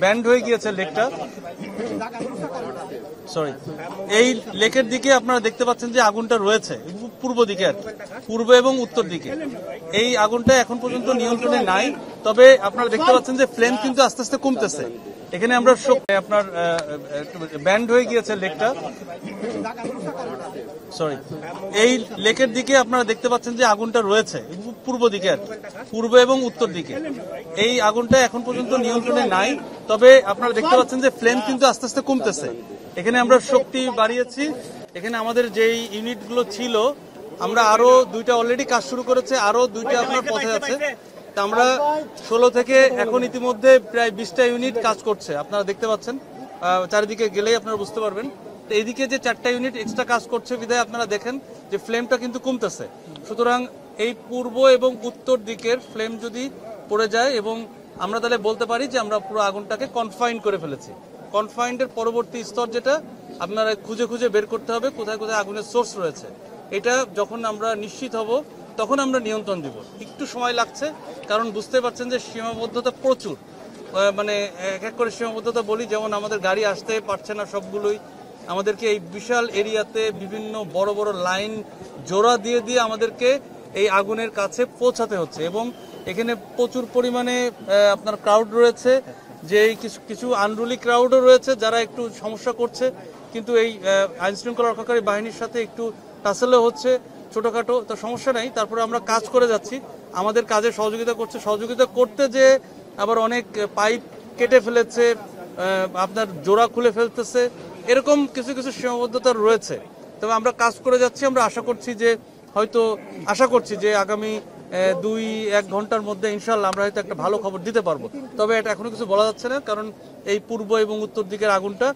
Band হয়ে গিয়েছে লেকটা। সরি, এই লেকের দিকে আপনারা দেখতে পাচ্ছেন যে আগুনটা রয়েছে পূর্ব দিকে, আর পূর্ব এবং উত্তর দিকে। এই আগুনটা এখন পর্যন্ত নিয়ন্ত্রণে নাই, তবে আপনারা দেখতে পাচ্ছেন যে ফ্লেম কিন্তু আস্তে আস্তে কমতেছে। এখানে আমরা আপনার ব্যান্ড হয়ে গিয়েছে লেকটা। সরি, এই লেকের দিকে আপনারা দেখতে পাচ্ছেন যে আগুনটা রয়েছে পূর্ব দিকে, আর পূর্ব এবং উত্তর দিকে। এই আগুনটা এখন পর্যন্ত নিয়ন্ত্রণে নাই, তবে আপনারা দেখতে পাচ্ছেন যে ফ্লেম কিন্তু আস্তে আস্তে কমতেছে। এখানে আমরা শক্তি বাড়িয়েছি। এখানে আমাদের যেই ইউনিটগুলো ছিল, আমরা আরো দুইটা অলরেডি কাজ শুরু করেছে, আরো দুইটা আপনার পথে আছে। তা আমরা 16 থেকে এখন ইতিমধ্যে প্রায় 20টা ইউনিট কাজ করছে। আপনারা দেখতে পাচ্ছেন, চারিদিকে গেলেই আপনারা বুঝতে পারবেন। তো এইদিকে যে 4টা ইউনিট এক্সট্রা কাজ করছে বিধায় আপনারা দেখেন যে ফ্লেমটা কিন্তু কমতেছে। সুতরাং এই পূর্ব এবং উত্তর দিকের ফ্লেম যদি পড়ে যায়, এবং আমরা তাহলে বলতে পারি যে আমরা পুরো আগুনটাকে কনফাইন করে ফেলেছি। কনফাইন্ডের পরবর্তী স্তর যেটা আপনারা খুঁজে খুঁজে বের করতে হবে কোথায় কোথায় আগুনের সোর্স রয়েছে। এটা যখন আমরা নিশ্চিত হব তখন আমরা নিয়ন্ত্রণ দিব। একটু সময় লাগছে, কারণ বুঝতে পারছেন যে সীমাবদ্ধতা প্রচুর। মানে এক এক করে সীমাবদ্ধতা বলি, যেমন আমাদের গাড়ি আসতে পারছে না সবগুলোই। আমাদেরকে এই বিশাল এরিয়াতে বিভিন্ন বড় বড় লাইন জোড়া দিয়ে দিয়ে আমাদেরকে এই আগুনের কাছে পৌঁছাতে হচ্ছে, এবং এখানে প্রচুর পরিমাণে আপনার ক্রাউড রয়েছে, যে কিছু কিছু আনরুলি ক্রাউডও রয়েছে যারা একটু সমস্যা করছে। কিন্তু এই আইন শৃঙ্খলা রক্ষাকারী বাহিনীর সাথে একটু টাসেলও হচ্ছে ছোটখাটো, তো সমস্যা নেই। তারপরে আমরা কাজ করে যাচ্ছি, আমাদের কাজে সহযোগিতা করতে যে আবার অনেক পাইপ কেটে ফেলেছে, আপনার জোড়া খুলে ফেলতেছে, এরকম কিছু কিছু সীমাবদ্ধতা রয়েছে। তবে আমরা কাজ করে যাচ্ছি। আমরা আশা করছি যে আগামী 2-1 ঘন্টার মধ্যে ইনশাল্লাহ আমরা হয়তো একটা ভালো খবর দিতে পারবো। তবে এটা এখনো কিছু বলা যাচ্ছে না, কারণ এই পূর্ব এবং উত্তর দিকের আগুনটা